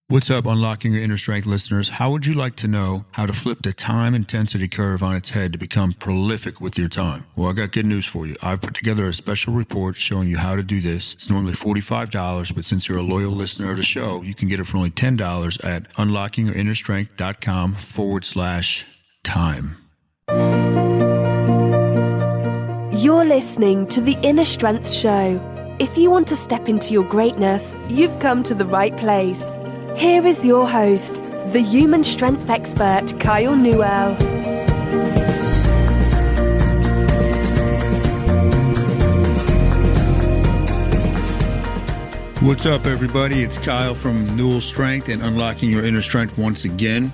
What's up, Unlocking Your Inner Strength listeners? How would you like to know how to flip the time intensity curve on its head to become prolific with your time? Well, I got good news for you. I've put together a special report showing you how to do this. It's normally $45, but since you're a loyal listener of the show, you can get it for only $10 at unlockingyourinnerstrength.com/time. You're listening to The Inner Strength Show. If you want to step into your greatness, you've come to the right place. Here is your host, the human strength expert, Kyle Newell. What's up, everybody? It's Kyle from Newell Strength and Unlocking Your Inner Strength once again.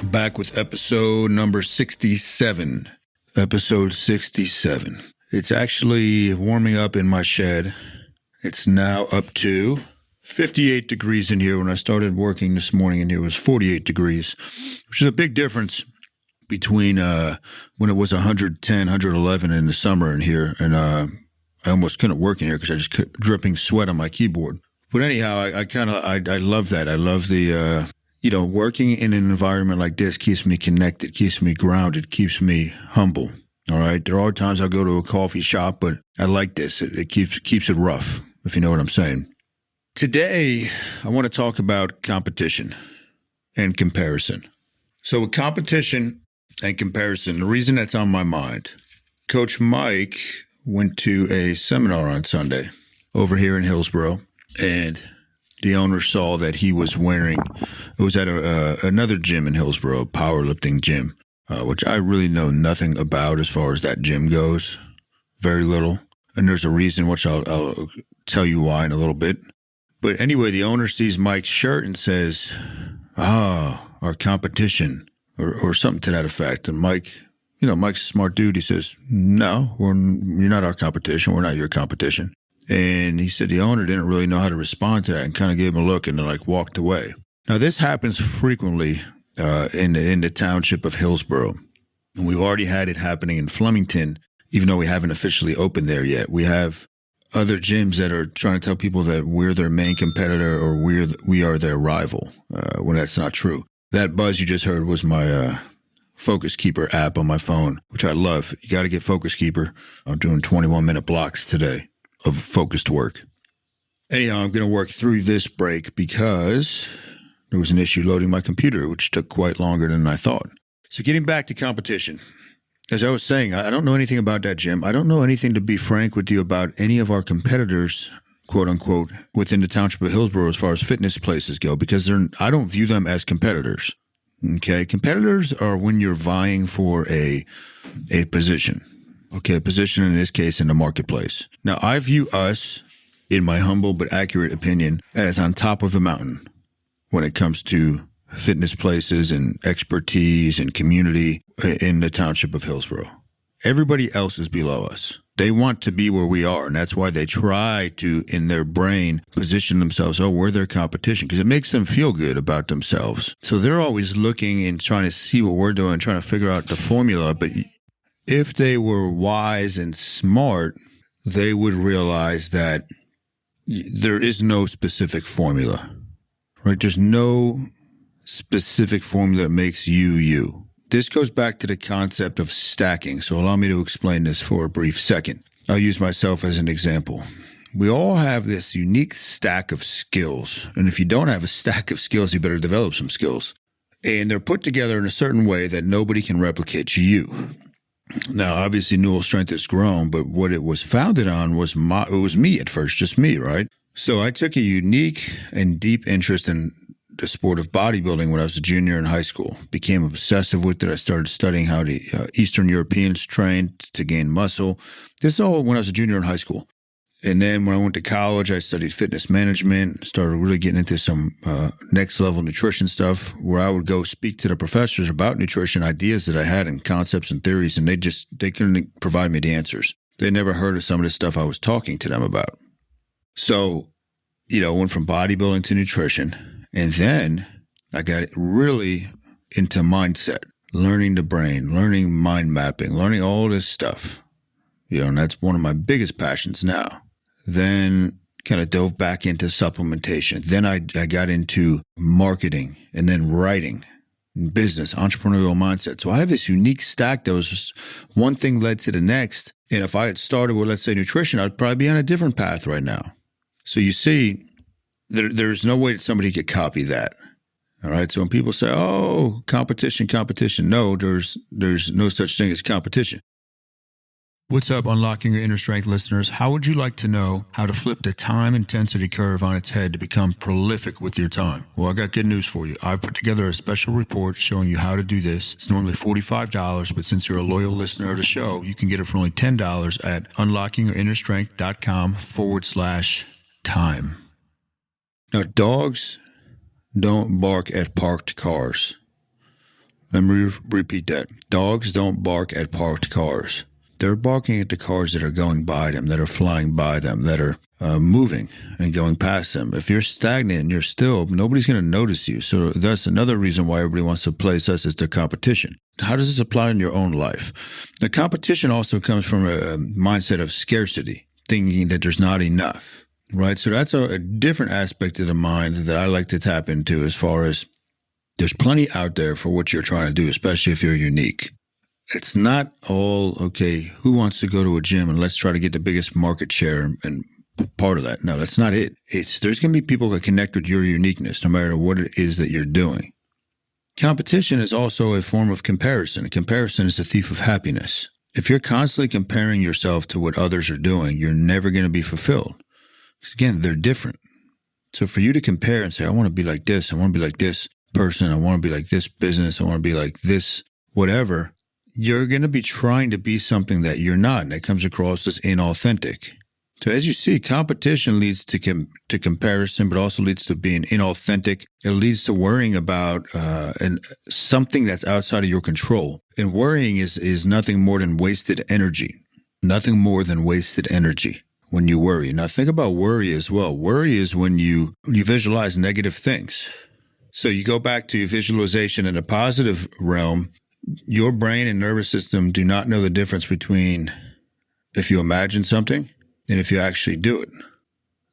Back with episode number 67. Episode 67. It's actually warming up in my shed. It's now up to 58 degrees in here. When I started working this morning in here, it was 48 degrees, which is a big difference between when it was 110, 111 in the summer in here. And I almost couldn't work in here because I just kept dripping sweat on my keyboard. But anyhow, I love that. I love the, working in an environment like this keeps me connected, keeps me grounded, keeps me humble. All right. There are times I'll go to a coffee shop, but I like this. It keeps it rough, if you know what I'm saying. Today, I want to talk about competition and comparison. So with competition and comparison, the reason that's on my mind, Coach Mike went to a seminar on Sunday over here in Hillsborough, and the owner saw that he was wearing, it was at another gym in Hillsborough, a powerlifting gym, which I really know nothing about as far as that gym goes, very little. And there's a reason, which I'll tell you why in a little bit. But anyway, the owner sees Mike's shirt and says, our competition, or something to that effect. And Mike, Mike's a smart dude. He says, no, you're not our competition. We're not your competition. And he said the owner didn't really know how to respond to that and kind of gave him a look and then walked away. Now, this happens frequently in the township of Hillsborough. And we've already had it happening in Flemington, even though we haven't officially opened there yet. We have other gyms that are trying to tell people that we're their main competitor or we are their rival, when that's not true. That buzz you just heard was my Focus Keeper app on my phone, which I love. You got to get Focus Keeper. I'm doing 21-minute blocks today of focused work. Anyhow, I'm going to work through this break because there was an issue loading my computer, which took quite longer than I thought. So getting back to competition. As I was saying, I don't know anything about that gym. I don't know anything, to be frank with you, about any of our competitors, quote unquote, within the township of Hillsborough as far as fitness places go, because I don't view them as competitors. Okay, competitors are when you're vying for a position. Okay, a position in this case in the marketplace. Now, I view us, in my humble but accurate opinion, as on top of the mountain when it comes to fitness places and expertise and community in the township of Hillsborough. Everybody else is below us. They want to be where we are, and that's why they try to, in their brain, position themselves, we're their competition, because it makes them feel good about themselves. So they're always looking and trying to see what we're doing, trying to figure out the formula. But if they were wise and smart, they would realize that there is no specific formula, right? There's no specific formula that makes you you. This goes back to the concept of stacking. So allow me to explain this for a brief second. I'll use myself as an example. We all have this unique stack of skills. And if you don't have a stack of skills, you better develop some skills. And they're put together in a certain way that nobody can replicate you. Now, obviously, Newell Strength has grown, but what it was founded on was it was me at first, just me, right? So I took a unique and deep interest in the sport of bodybuilding when I was a junior in high school. Became obsessive with it. I started studying how the Eastern Europeans trained to gain muscle. This is all when I was a junior in high school. And then when I went to college, I studied fitness management, started really getting into some next level nutrition stuff, where I would go speak to the professors about nutrition, ideas that I had and concepts and theories, and they couldn't provide me the answers. They never heard of some of the stuff I was talking to them about. So, went from bodybuilding to nutrition. And then I got really into mindset, learning the brain, learning mind mapping, learning all this stuff. And that's one of my biggest passions now. Then kind of dove back into supplementation. Then I got into marketing and then writing, business, entrepreneurial mindset. So I have this unique stack that was just one thing led to the next. And if I had started with, let's say, nutrition, I'd probably be on a different path right now. So you see, there's no way that somebody could copy that. All right. So when people say, oh, competition, no, there's no such thing as competition. What's up, Unlocking Your Inner Strength listeners? How would you like to know how to flip the time intensity curve on its head to become prolific with your time? Well, I got good news for you. I've put together a special report showing you how to do this. It's normally $45, but since you're a loyal listener of the show, you can get it for only $10 at unlockingyourinnerstrength.com/time. Now, dogs don't bark at parked cars. Let me repeat that. Dogs don't bark at parked cars. They're barking at the cars that are going by them, that are flying by them, that are moving and going past them. If you're stagnant and you're still, nobody's going to notice you. So that's another reason why everybody wants to place us as their competition. How does this apply in your own life? The competition also comes from a mindset of scarcity, thinking that there's not enough, right? So that's a different aspect of the mind that I like to tap into, as far as there's plenty out there for what you're trying to do, especially if you're unique. It's not all, okay, who wants to go to a gym and let's try to get the biggest market share and part of that. No, that's not it. There's going to be people that connect with your uniqueness no matter what it is that you're doing. Competition is also a form of comparison. Comparison is a thief of happiness. If you're constantly comparing yourself to what others are doing, you're never going to be fulfilled. Because again, they're different. So for you to compare and say, I want to be like this, I want to be like this person, I want to be like this business, I want to be like this, whatever, you're going to be trying to be something that you're not, and that comes across as inauthentic. So as you see, competition leads to comparison, but also leads to being inauthentic. It leads to worrying about something that's outside of your control. And worrying is nothing more than wasted energy. Nothing more than wasted energy when you worry. Now think about worry as well. Worry is when you visualize negative things. So you go back to your visualization in a positive realm. Your brain and nervous system do not know the difference between if you imagine something and if you actually do it.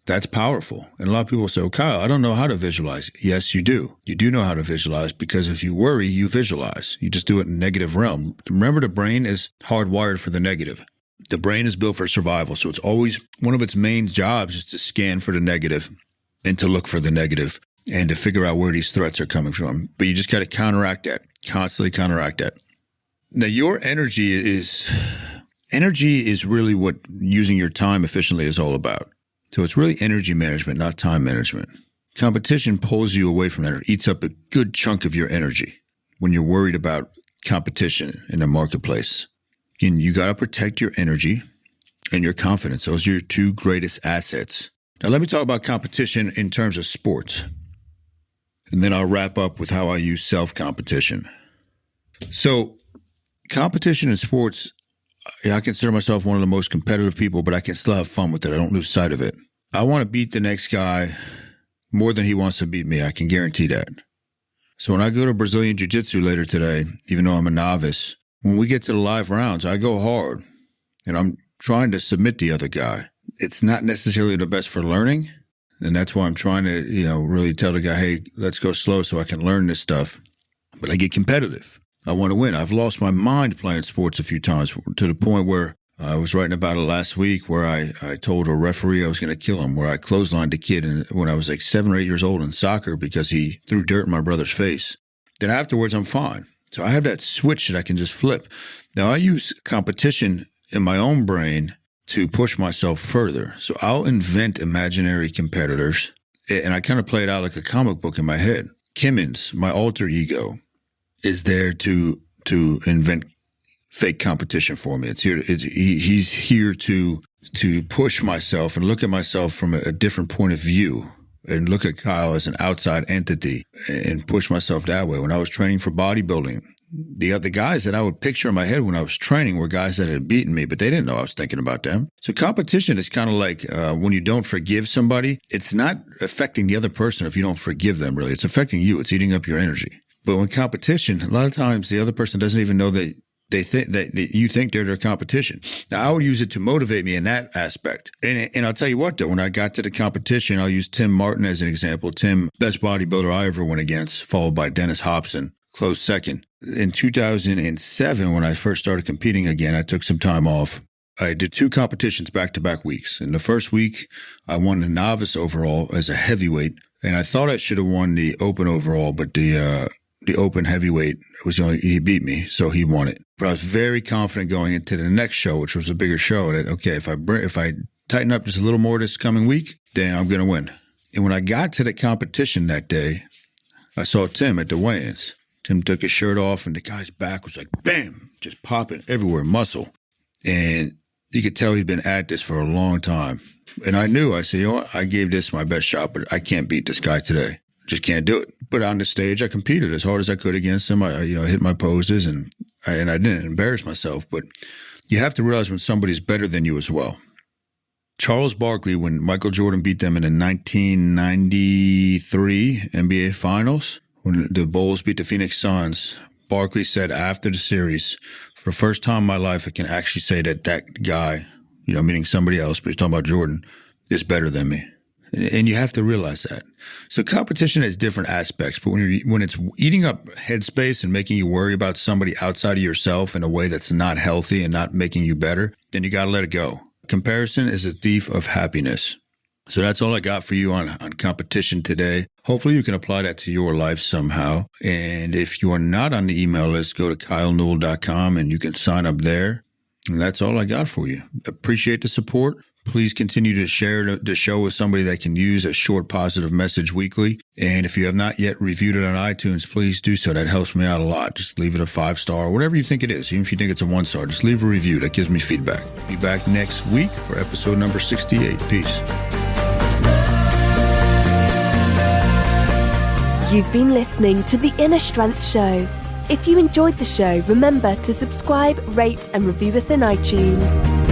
That's powerful. And a lot of people say, oh, Kyle, I don't know how to visualize. Yes, you do. You do know how to visualize, because if you worry, you visualize. You just do it in a negative realm. Remember, the brain is hardwired for the negative. The brain is built for survival. So it's always one of its main jobs is to scan for the negative and to look for the negative and to figure out where these threats are coming from. But you just got to counteract that, constantly counteract that. Now, your energy is really what using your time efficiently is all about. So it's really energy management, not time management. Competition pulls you away from that, or eats up a good chunk of your energy when you're worried about competition in the marketplace. Again, you got to protect your energy and your confidence. Those are your two greatest assets. Now, let me talk about competition in terms of sports. And then I'll wrap up with how I use self-competition. So competition in sports, I consider myself one of the most competitive people, but I can still have fun with it. I don't lose sight of it. I want to beat the next guy more than he wants to beat me. I can guarantee that. So when I go to Brazilian Jiu-Jitsu later today, even though I'm a novice, when we get to the live rounds, I go hard. And I'm trying to submit the other guy. It's not necessarily the best for learning. And that's why I'm trying to, really tell the guy, hey, let's go slow so I can learn this stuff. But I get competitive. I want to win. I've lost my mind playing sports a few times, to the point where I was writing about it last week, where I told a referee I was going to kill him, where I clotheslined a kid when I was like 7 or 8 years old in soccer because he threw dirt in my brother's face. Then afterwards, I'm fine. So I have that switch that I can just flip. Now, I use competition in my own brain to push myself further. So I'll invent imaginary competitors, and I kind of play it out like a comic book in my head. Kimmins, my alter ego, is there to invent fake competition for me. He's here to push myself and look at myself from a different point of view, and look at Kyle as an outside entity and push myself that way. When I was training for bodybuilding, the other guys that I would picture in my head when I was training were guys that had beaten me, but they didn't know I was thinking about them. So competition is kind of like when you don't forgive somebody, it's not affecting the other person if you don't forgive them, really. It's affecting you. It's eating up your energy. But when competition, a lot of times the other person doesn't even know that They think that you think they're their competition. Now, I would use it to motivate me in that aspect. And I'll tell you what, though, when I got to the competition, I'll use Tim Martin as an example. Tim, best bodybuilder I ever went against, followed by Dennis Hobson, close second. In 2007, when I first started competing again, I took some time off. I did 2 competitions back-to-back weeks. In the first week, I won the novice overall as a heavyweight, and I thought I should have won the open overall, but the open heavyweight was he beat me, so he won it. But I was very confident going into the next show, which was a bigger show, that, okay, if I tighten up just a little more this coming week, then I'm going to win. And when I got to the competition that day, I saw Tim at the weigh-ins. Tim took his shirt off, and the guy's back was like, bam, just popping everywhere, muscle. And you could tell he'd been at this for a long time. And I knew, I said, you know what, I gave this my best shot, but I can't beat this guy today. Just can't do it. But on the stage, I competed as hard as I could against him. I hit my poses, and I didn't embarrass myself. But you have to realize when somebody's better than you as well. Charles Barkley, when Michael Jordan beat them in the 1993 NBA Finals, when the Bulls beat the Phoenix Suns, Barkley said after the series, for the first time in my life, I can actually say that guy, meaning somebody else, but he's talking about Jordan, is better than me. And you have to realize that. So competition has different aspects, but when it's eating up headspace and making you worry about somebody outside of yourself in a way that's not healthy and not making you better, then you got to let it go. Comparison is a thief of happiness. So that's all I got for you on competition today. Hopefully you can apply that to your life somehow. And if you are not on the email list, go to kylenewell.com and you can sign up there. And that's all I got for you. Appreciate the support. Please continue to share the show with somebody that can use a short positive message weekly. And if you have not yet reviewed it on iTunes, please do so. That helps me out a lot. Just leave it a 5-star or whatever you think it is. Even if you think it's a 1-star, just leave a review. That gives me feedback. Be back next week for episode number 68. Peace. You've been listening to The Inner Strength Show. If you enjoyed the show, remember to subscribe, rate, and review us in iTunes.